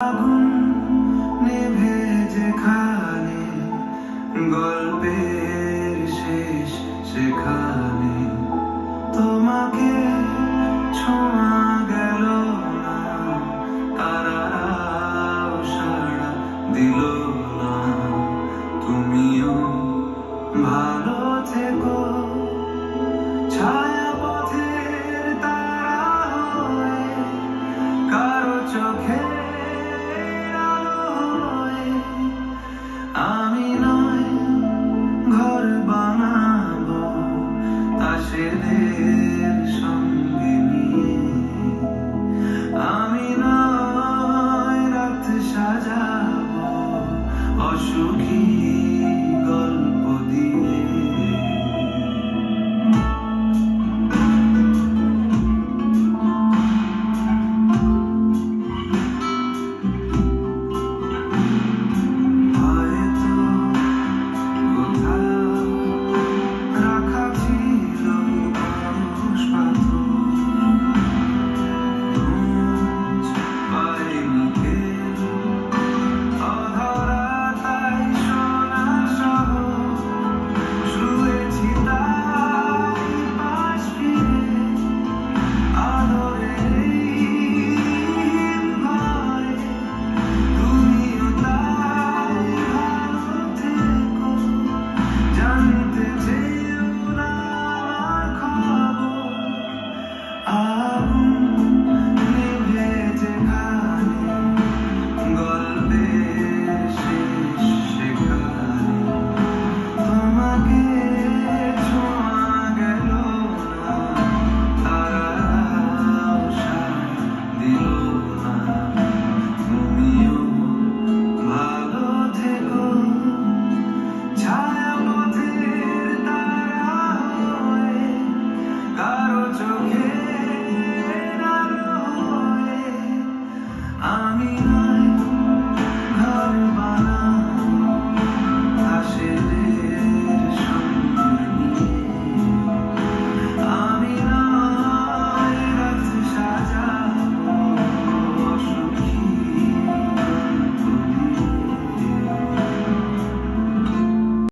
আগুন নেভে যেখানে, গল্পের শেষ সেখানে, তোমাকে ছোঁয়া গেল না, তারারাও সাড়া দিল না। তুমিও ভালো থেকো, ছায়া পথের তারা হয়ে, কারো চোখে আমি নয় ঘর বানাবো তাসেদের সঙ্গে নিয়ে, আমি নয় রাত সাজাবো অসুখী